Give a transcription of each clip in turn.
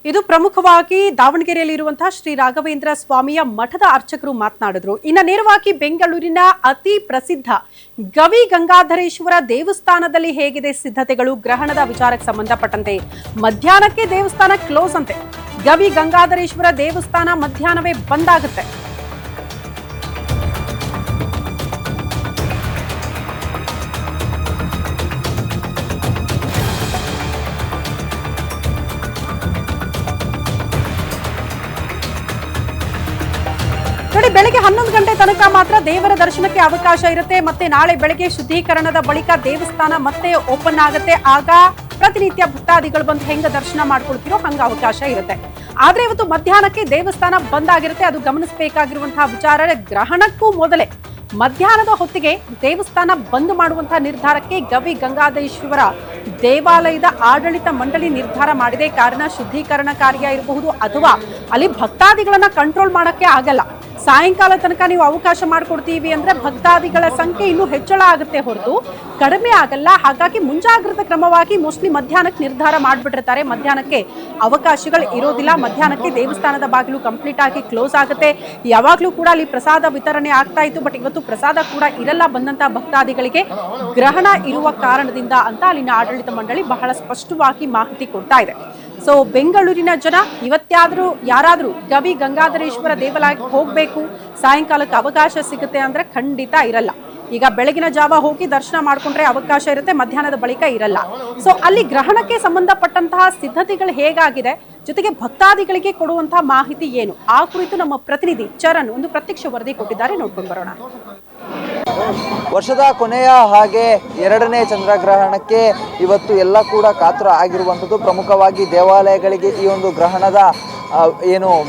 ಇದು ಪ್ರಮುಖವಾಗಿ ದಾವಣಗೆರೆಯಲ್ಲಿರುವಂತಹ ಶ್ರೀ ರಾಘವೇಂದ್ರ ಸ್ವಾಮಿಯ ಮಠದ ಅರ್ಚಕರು ಮಾತನಾಡಿದ್ರು. ಇನ್ನು ನೇರವಾಗಿ ಬೆಂಗಳೂರಿನ ಅತಿ ಪ್ರಸಿದ್ಧ ಗವಿ ಗಂಗಾಧರೇಶ್ವರ ದೇವಸ್ಥಾನದಲ್ಲಿ ಹೇಗಿದೆ ಸಿದ್ಧತೆಗಳು? ಗ್ರಹಣದ ವಿಚಾರಕ್ಕೆ ಸಂಬಂಧಪಟ್ಟಂತೆ ಮಧ್ಯಾಹ್ನಕ್ಕೆ ದೇವಸ್ಥಾನ ಕ್ಲೋಸ್ ಅಂತೆ. ಗವಿ ಗಂಗಾಧರೇಶ್ವರ ದೇವಸ್ಥಾನ ಮಧ್ಯಾಹ್ನವೇ ಬಂದ್ ಆಗುತ್ತೆ. ನೋಡಿ, ಬೆಳಗ್ಗೆ 11 ಗಂಟೆ ತನಕ ಮಾತ್ರ ದೇವರ ದರ್ಶನಕ್ಕೆ ಅವಕಾಶ ಇರುತ್ತೆ. ಮತ್ತೆ ನಾಳೆ ಬೆಳಗ್ಗೆ ಶುದ್ಧೀಕರಣದ ಬಳಿಕ ದೇವಸ್ಥಾನ ಮತ್ತೆ ಓಪನ್ ಆಗುತ್ತೆ. ಆಗ ಪ್ರತಿನಿತ್ಯ ಭಕ್ತಾದಿಗಳು ಬಂದು ಹೆಂಗ ದರ್ಶನ ಮಾಡ್ಕೊಳ್ತಿರೋ ಹಂಗ ಅವಕಾಶ ಇರುತ್ತೆ. ಆದ್ರೆ ಇವತ್ತು ಮಧ್ಯಾಹ್ನಕ್ಕೆ ದೇವಸ್ಥಾನ ಬಂದ್ ಆಗಿರುತ್ತೆ. ಅದು ಗಮನಿಸಬೇಕಾಗಿರುವಂತಹ ವಿಚಾರ. ಗ್ರಹಣಕ್ಕೂ ಮೊದಲೇ ಮಧ್ಯಾಹ್ನದ ಹೊತ್ತಿಗೆ ದೇವಸ್ಥಾನ ಬಂದ್ ಮಾಡುವಂತಹ ನಿರ್ಧಾರಕ್ಕೆ ಗವಿ ಗಂಗಾಧರೇಶ್ವರ ದೇವಾಲಯದ ಆಡಳಿತ ಮಂಡಳಿ ನಿರ್ಧಾರ ಮಾಡಿದೆ. ಕಾರಣ ಶುದ್ಧೀಕರಣ ಕಾರ್ಯ ಇರಬಹುದು ಅಥವಾ ಅಲ್ಲಿ ಭಕ್ತಾದಿಗಳನ್ನ ಕಂಟ್ರೋಲ್ ಮಾಡಕ್ಕೆ ಆಗಲ್ಲ. ಸಾಯಂಕಾಲ ತನಕ ನೀವು ಅವಕಾಶ ಮಾಡಿಕೊಡ್ತೀವಿ ಅಂದ್ರೆ ಭಕ್ತಾದಿಗಳ ಸಂಖ್ಯೆ ಇನ್ನೂ ಹೆಚ್ಚಳ ಆಗುತ್ತೆ ಹೊರತು ಕಡಿಮೆ ಆಗಲ್ಲ. ಹಾಗಾಗಿ ಮುಂಜಾಗ್ರತಾ ಕ್ರಮವಾಗಿ ಮೋಸ್ಟ್ಲಿ ಮಧ್ಯಾಹ್ನಕ್ಕೆ ನಿರ್ಧಾರ ಮಾಡಿಬಿಟ್ಟಿರ್ತಾರೆ. ಮಧ್ಯಾಹ್ನಕ್ಕೆ ಅವಕಾಶಗಳು ಇರೋದಿಲ್ಲ. ಮಧ್ಯಾಹ್ನಕ್ಕೆ ದೇವಸ್ಥಾನದ ಬಾಗಿಲು ಕಂಪ್ಲೀಟ್ ಆಗಿ ಕ್ಲೋಸ್ ಆಗುತ್ತೆ. ಯಾವಾಗಲೂ ಕೂಡ ಅಲ್ಲಿ ಪ್ರಸಾದ ವಿತರಣೆ ಆಗ್ತಾ ಇತ್ತು. ಬಟ್ ಇವತ್ತು ಪ್ರಸಾದ ಕೂಡ ಇರಲ್ಲ ಬಂದಂತಹ ಭಕ್ತಾದಿಗಳಿಗೆ ಗ್ರಹಣ ಇರುವ ಕಾರಣದಿಂದ ಅಂತ ಅಲ್ಲಿನ ಆಡಳಿತ ಮಂಡಳಿ ಬಹಳ ಸ್ಪಷ್ಟವಾಗಿ ಮಾಹಿತಿ ಕೊಡ್ತಾ ಇದೆ. ಸೊ ಬೆಂಗಳೂರಿನ ಜನ ಇವತ್ತಾದ್ರೂ ಯಾರಾದ್ರೂ ಗವಿ ಗಂಗಾಧರೇಶ್ವರ ದೇವಾಲಯಕ್ಕೆ ಹೋಗ್ಬೇಕು, ಸಾಯಂಕಾಲಕ್ಕೆ ಅವಕಾಶ ಸಿಗುತ್ತೆ ಅಂದ್ರೆ ಖಂಡಿತ ಇರಲ್ಲ. ಈಗ ಬೆಳಗಿನ ಜಾವ ಹೋಗಿ ದರ್ಶನ ಮಾಡ್ಕೊಂಡ್ರೆ ಅವಕಾಶ ಇರುತ್ತೆ, ಮಧ್ಯಾಹ್ನದ ಬಳಿಕ ಇರಲ್ಲ. ಸೊ ಅಲ್ಲಿ ಗ್ರಹಣಕ್ಕೆ ಸಂಬಂಧಪಟ್ಟಂತಹ ಸಿದ್ಧತೆಗಳು ಹೇಗಾಗಿದೆ, ಜೊತೆಗೆ ಭಕ್ತಾದಿಗಳಿಗೆ ಕೊಡುವಂತಹ ಮಾಹಿತಿ ಏನು, ಆ ಕುರಿತು ನಮ್ಮ ಪ್ರತಿನಿಧಿ ಚರಣ್ ಒಂದು ಪ್ರತ್ಯಕ್ಷ ವರದಿ ಕೊಟ್ಟಿದ್ದಾರೆ. ನೋಡ್ಕೊಂಡು ಬರೋಣ. ವರ್ಷದ ಕೊನೆಯ ಹಾಗೆ ಎರಡನೇ ಚಂದ್ರಗ್ರಹಣಕ್ಕೆ ಇವತ್ತು ಎಲ್ಲ ಕೂಡ ಕಾತರ ಆಗಿರುವಂಥದ್ದು. ಪ್ರಮುಖವಾಗಿ ದೇವಾಲಯಗಳಿಗೆ ಈ ಒಂದು ಗ್ರಹಣದ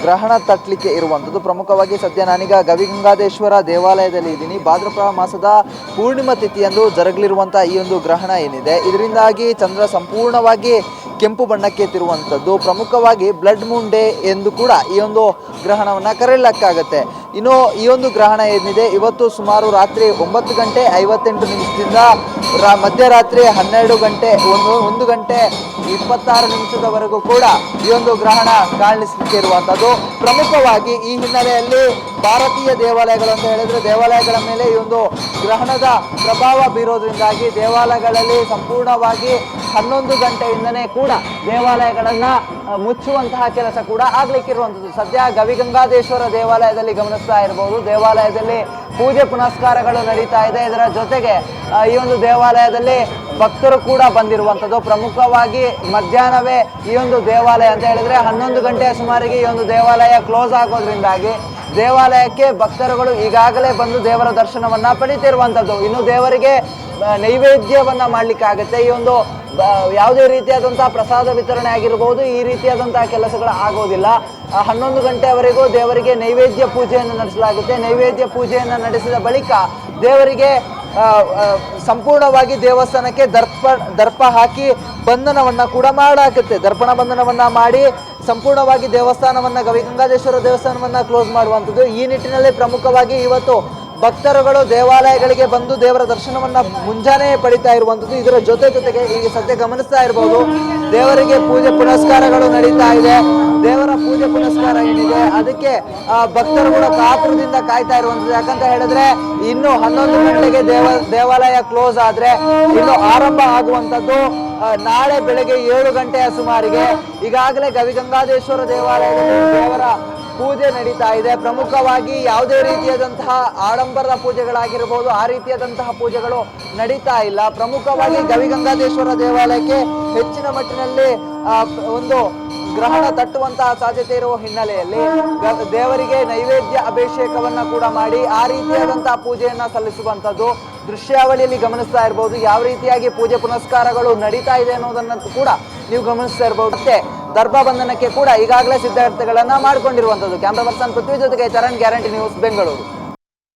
ಗ್ರಹಣ ತಟ್ಟಲಿಕ್ಕೆ ಇರುವಂಥದ್ದು. ಪ್ರಮುಖವಾಗಿ ಸದ್ಯ ನಾನೀಗ ಗವಿಗಂಗಾಧರೇಶ್ವರ ದೇವಾಲಯದಲ್ಲಿ ಇದ್ದೀನಿ. ಭಾದ್ರಪದ ಮಾಸದ ಪೂರ್ಣಿಮಾ ತಿಥಿಯಂದು ಜರುಗಲಿರುವಂಥ ಈ ಒಂದು ಗ್ರಹಣ ಏನಿದೆ, ಇದರಿಂದಾಗಿ ಚಂದ್ರ ಸಂಪೂರ್ಣವಾಗಿ ಕೆಂಪು ಬಣ್ಣಕ್ಕೆ ತಿರುವಂಥದ್ದು. ಪ್ರಮುಖವಾಗಿ ಬ್ಲಡ್ ಮೂನ್ ಡೇ ಎಂದು ಕೂಡ ಈ ಒಂದು ಗ್ರಹಣವನ್ನು ಕರೆಯಲಾಗುತ್ತೆ. ಇನ್ನು ಈ ಒಂದು ಗ್ರಹಣ ಏನಿದೆ ಇವತ್ತು ಸುಮಾರು ರಾತ್ರಿ 9 ಗಂಟೆ 58 ನಿಮಿಷದಿಂದ ಮಧ್ಯರಾತ್ರಿ 12 ಗಂಟೆ 1 ಗಂಟೆ 26 ನಿಮಿಷದವರೆಗೂ ಕೂಡ ಈ ಒಂದು ಗ್ರಹಣ ಕಾಣಿಸಲಿಕ್ಕೆ ಇರುವಂಥದ್ದು. ಪ್ರಮುಖವಾಗಿ ಈ ಹಿನ್ನೆಲೆಯಲ್ಲಿ ಭಾರತೀಯ ದೇವಾಲಯಗಳು ಅಂತ ಹೇಳಿದ್ರೆ ದೇವಾಲಯಗಳ ಮೇಲೆ ಈ ಒಂದು ಗ್ರಹಣದ ಪ್ರಭಾವ ಬೀರೋದ್ರಿಂದಾಗಿ ದೇವಾಲಯಗಳಲ್ಲಿ ಸಂಪೂರ್ಣವಾಗಿ 11 ಗಂಟೆಯಿಂದನೇ ಕೂಡ ದೇವಾಲಯಗಳನ್ನು ಮುಚ್ಚುವಂತಹ ಕೆಲಸ ಕೂಡ ಆಗ್ಲಿಕ್ಕಿರುವಂಥದ್ದು. ಸದ್ಯ ಗವಿಗಂಗಾಧರೇಶ್ವರ ದೇವಾಲಯದಲ್ಲಿ ಗಮನಿಸ್ತಾ ಇರಬಹುದು, ದೇವಾಲಯದಲ್ಲಿ ಪೂಜೆ ಪುನಸ್ಕಾರಗಳು ನಡೀತಾ ಇದೆ. ಇದರ ಜೊತೆಗೆ ಈ ಒಂದು ದೇವಾಲಯದಲ್ಲಿ ಭಕ್ತರು ಕೂಡ ಬಂದಿರುವಂಥದ್ದು. ಪ್ರಮುಖವಾಗಿ ಮಧ್ಯಾಹ್ನವೇ ಈ ಒಂದು ದೇವಾಲಯ ಅಂತ ಹೇಳಿದ್ರೆ 11 ಗಂಟೆಯ ಸುಮಾರಿಗೆ ಈ ಒಂದು ದೇವಾಲಯ ಕ್ಲೋಸ್ ಆಗೋದ್ರಿಂದಾಗಿ ದೇವಾಲಯಕ್ಕೆ ಭಕ್ತರುಗಳು ಈಗಾಗಲೇ ಬಂದು ದೇವರ ದರ್ಶನವನ್ನ ಪಡೀತಿರುವಂಥದ್ದು. ಇನ್ನು ದೇವರಿಗೆ ನೈವೇದ್ಯವನ್ನ ಮಾಡ್ಲಿಕ್ಕಾಗತ್ತೆ. ಈ ಒಂದು ಯಾವುದೇ ರೀತಿಯಾದಂತಹ ಪ್ರಸಾದ ವಿತರಣೆ ಆಗಿರಬಹುದು, ಈ ರೀತಿಯಾದಂತಹ ಕೆಲಸಗಳು ಆಗೋದಿಲ್ಲ. 11 ಗಂಟೆವರೆಗೂ ದೇವರಿಗೆ ನೈವೇದ್ಯ ಪೂಜೆಯನ್ನು ನಡೆಸಲಾಗುತ್ತೆ. ನೈವೇದ್ಯ ಪೂಜೆಯನ್ನು ನಡೆಸಿದ ಬಳಿಕ ದೇವರಿಗೆ ಸಂಪೂರ್ಣವಾಗಿ ದೇವಸ್ಥಾನಕ್ಕೆ ದರ್ಪ ಹಾಕಿ ಬಂಧನವನ್ನ ಕೂಡ ಮಾಡಲಾಗುತ್ತೆ. ದರ್ಪಣ ಬಂಧನವನ್ನ ಮಾಡಿ ಸಂಪೂರ್ಣವಾಗಿ ದೇವಸ್ಥಾನವನ್ನ ಗವಿಗಂಗಾಧರೇಶ್ವರ ದೇವಸ್ಥಾನವನ್ನ ಕ್ಲೋಸ್ ಮಾಡುವಂಥದ್ದು. ಈ ನಿಟ್ಟಿನಲ್ಲಿ ಪ್ರಮುಖವಾಗಿ ಇವತ್ತು ಭಕ್ತರುಗಳು ದೇವಾಲಯಗಳಿಗೆ ಬಂದು ದೇವರ ದರ್ಶನವನ್ನ ಮುಂಜಾನೆ ಪಡಿತಾ ಇರುವಂಥದ್ದು. ಇದರ ಜೊತೆಗೆ ಈಗ ಸದ್ಯ ಗಮನಿಸ್ತಾ ಇರಬಹುದು, ದೇವರಿಗೆ ಪೂಜೆ ಪುನಸ್ಕಾರಗಳು ನಡೀತಾ ಇದೆ. ದೇವರ ಪೂಜೆ ಪುನಸ್ಕಾರ ಏನಿದೆ ಅದಕ್ಕೆ ಭಕ್ತರುಗಳ ಕಾತುರದಿಂದ ಕಾಯ್ತಾ ಇರುವಂಥದ್ದು. ಯಾಕಂತ ಹೇಳಿದ್ರೆ ಇನ್ನು 11 ಗಂಟೆಗೆ ದೇವಾಲಯ ಕ್ಲೋಸ್ ಆದ್ರೆ ಇನ್ನು ಆರಂಭ ಆಗುವಂಥದ್ದು ನಾಳೆ ಬೆಳಗ್ಗೆ 7 ಗಂಟೆಯ ಸುಮಾರಿಗೆ. ಈಗಾಗಲೇ ಗವಿಗಂಗಾಧರೇಶ್ವರ ದೇವಾಲಯದಲ್ಲಿ ದೇವರ ಪೂಜೆ ನಡೀತಾ ಇದೆ. ಪ್ರಮುಖವಾಗಿ ಯಾವುದೇ ರೀತಿಯಾದಂತಹ ಆಡಂಬರದ ಪೂಜೆಗಳಾಗಿರಬಹುದು, ಆ ರೀತಿಯಾದಂತಹ ಪೂಜೆಗಳು ನಡೀತಾ ಇಲ್ಲ. ಪ್ರಮುಖವಾಗಿ ಗವಿಗಂಗಾಧರೇಶ್ವರ ದೇವಾಲಯಕ್ಕೆ ಹೆಚ್ಚಿನ ಮಟ್ಟಿನಲ್ಲಿ ಒಂದು ಗ್ರಹಣ ತಟ್ಟುವಂತಹ ಸಾಧ್ಯತೆ ಇರುವ ಹಿನ್ನೆಲೆಯಲ್ಲಿ ದೇವರಿಗೆ ನೈವೇದ್ಯ ಅಭಿಷೇಕವನ್ನ ಕೂಡ ಮಾಡಿ ಆ ರೀತಿಯಾದಂತಹ ಪೂಜೆಯನ್ನ ಸಲ್ಲಿಸುವಂಥದ್ದು ದೃಶ್ಯಾವಳಿಯಲ್ಲಿ ಗಮನಿಸ್ತಾ ಇರಬಹುದು. ಯಾವ ರೀತಿಯಾಗಿ ಪೂಜೆ ಪುನಸ್ಕಾರಗಳು ನಡೀತಾ ಇದೆ ಅನ್ನೋದನ್ನ ಕೂಡ ನೀವು ಗಮನಿಸ್ತಾ ಇರಬಹುದು. ಮತ್ತೆ ದರ್ಭ ಬಂಧನಕ್ಕೆ ಕೂಡ ಈಗಾಗಲೇ ಸಿದ್ಧತೆಗಳನ್ನ ಮಾಡಿಕೊಂಡಿರುವಂಥದ್ದು. ಕ್ಯಾಮ್ರಾ ಪರ್ಸನ್ ಪೃಥ್ವಿ ಜೊತೆಗೆ ಚರಣ್, ಗ್ಯಾರಂಟಿ ನ್ಯೂಸ್, ಬೆಂಗಳೂರು.